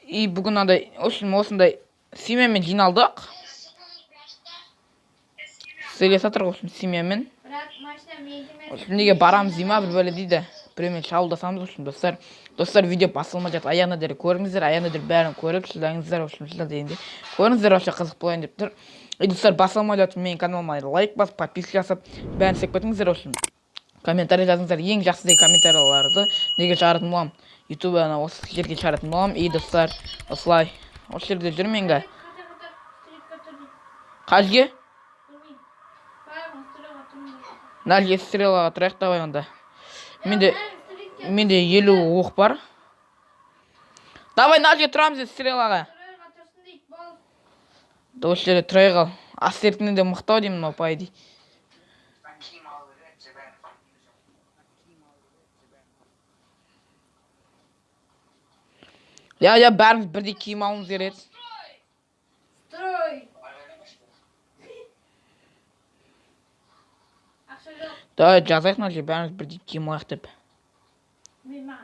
бүгін осындай семьямен жиналдық. Сөйлесіп жатыр ғой семьямен. Неге барамыз дейма бір бөле дейді. Біреумен шабуылдасамыз достар. Достар, видео басылмай жатыр. Аяғына дейін көріңіздер, аяғына дейін бәрін көріп, шыдаңыздар дегенде. Көріңіздер, вообще қызық болайын деп тұр. Достар, басылмай жатыр, менің каналыма лайк басып, подписка жасап, бәрін істеп кетіңіздер үшін. Комментарий жазыңыздар, ең жақсы деген комментарийларды неге шығаратын боламын. Ютубына осы жерге шығаратын боламын. Достар, осылай. Осы жерде жүрмеңге. Қажге? Нәлге стрелаға тұрайық давай онда. Менде 50 оқ бар. Давай нәлге тұрамыз стрелаға. Осы жерде тұрай қал. Астеркінен де мұқтау деймін опай дей. Я бәріміз бірдей киім алуымыз керек. Давай жазайық нәлге бәріміз бірдей киім алайық деп. Бәріміз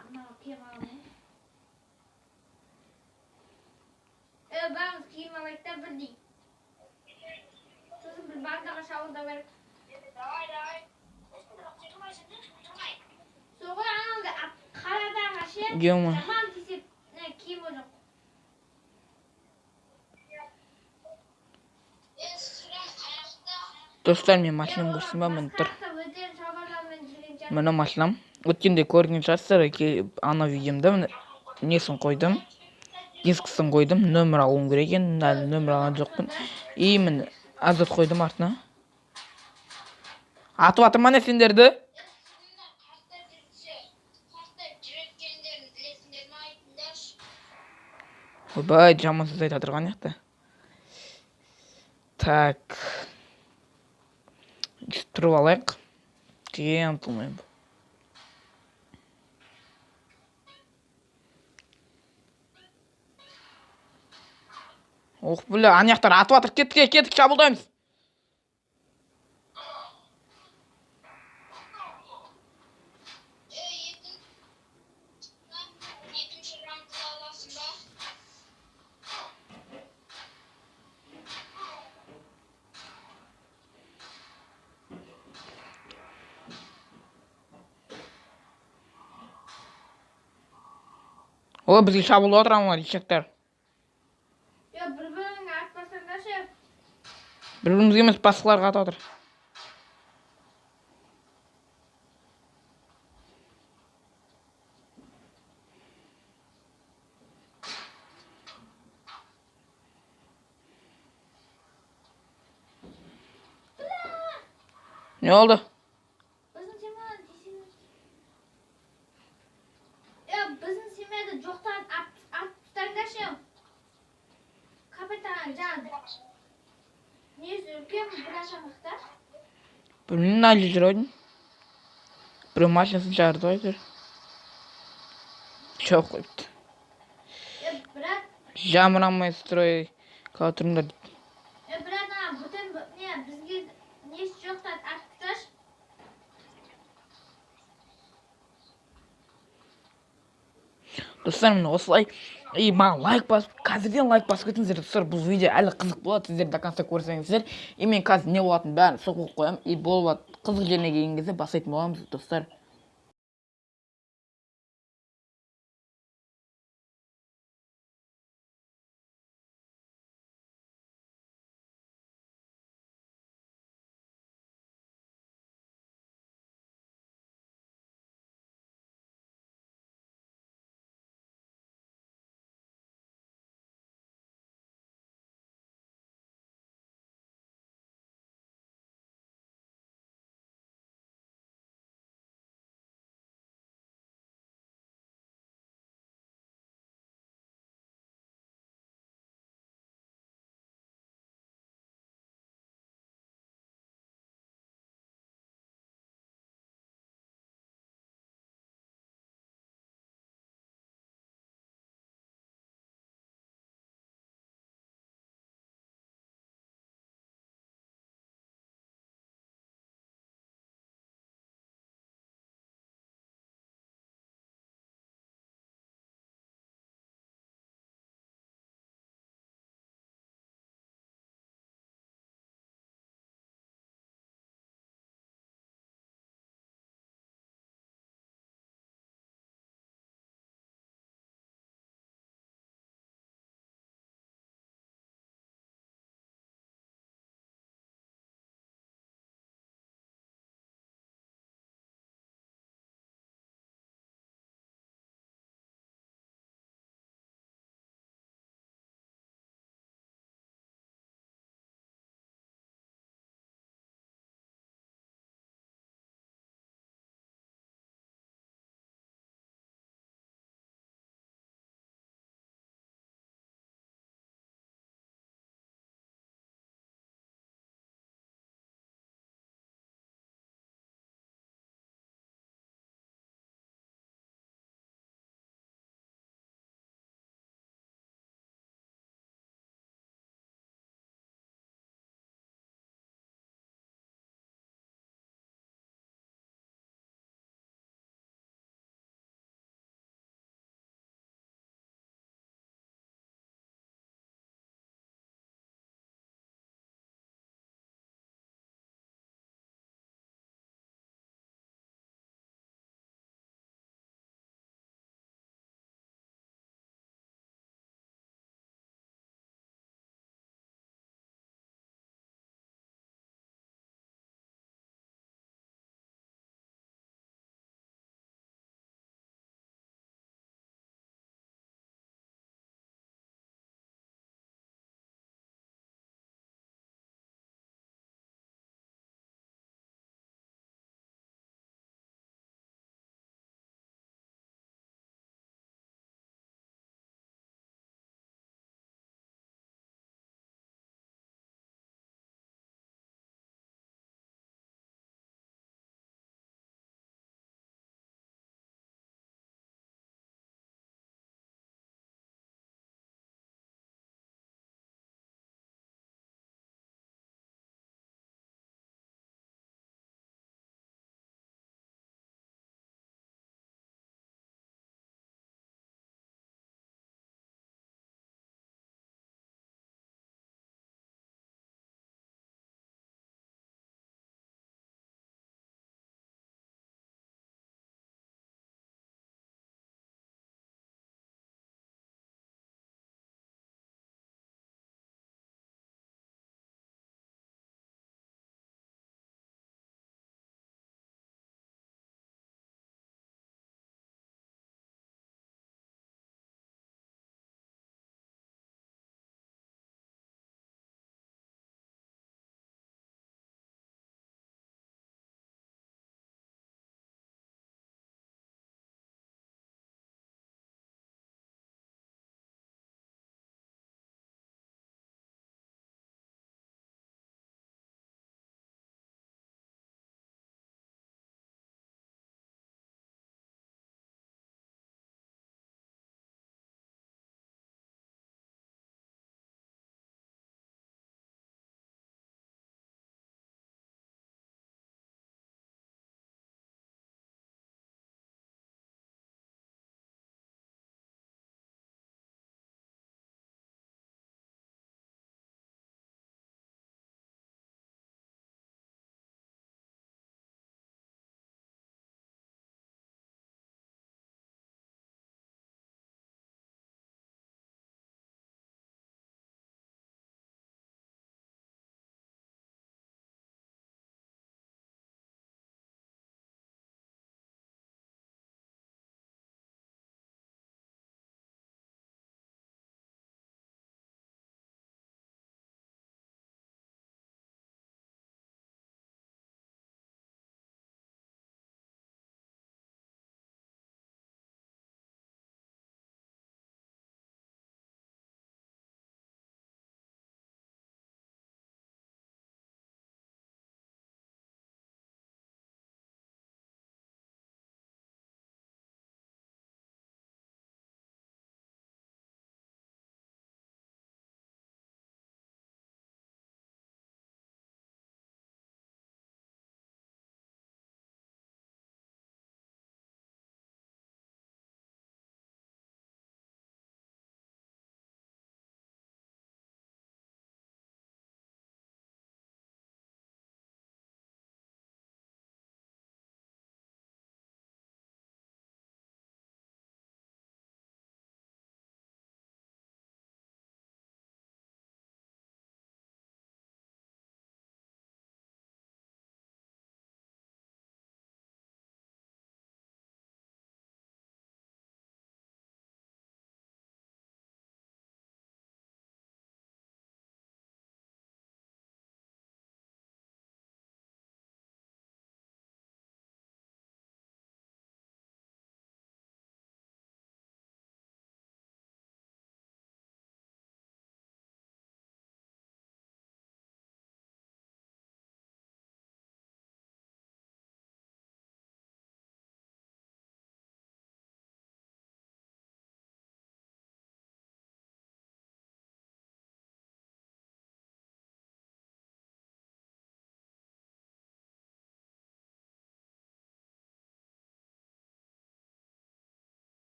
киім алайық та бірдей. Сосын бір бандаға шабылда беріп. Соғыр аналды қарадағы ше жаман тесеп киім о жоқ. Достар, мен машинам көрсін ба, мін тұр. Мына машинам. Өткенде көрген шығарсыздар, ана видеомда несін қойдым. Дискісін қойдым, нөмір алуым керек екен, әлі нөмір алған жоқпын. Мін азот қойдым артына. Атып атыр мане сендерді? Ойбай, жамансыз айтып жатырған яқты. Так. Тұрып алайық. Кейін ұмтылмайым. Оқ, бүлі, анаяқтар атып атыр. Кеттік, шабылдаймыз. О, бізге шабылып отырамын, ешектер. Бір-біріңе атпасаңдар ше. Бір-бірімізге емес басқаларға атып отыр. Не oldu? Біздің семьяда жоқтан атпыстаңдар ше. Капитан жан. Несі үлкен бір ашамақта? Білмеймін, әлі жүр ойдың. Бір машинасын жарды ойдыр. Жоқ қойыпты. Жамырамай строй қалатырымдар. Брат, бүтін бізге несі жоқтан атпысташ? Достар, мен осылай маған лайк басып, қазірден лайк басып кетіңіздер. Достар, бұл видео әлі қызық болады, сіздер до конца көрсеңіздер. Мен қазір не болатынын бәрін соқып қоямын. Қызық жеріне келген кезде бастайтын боламыз, достар.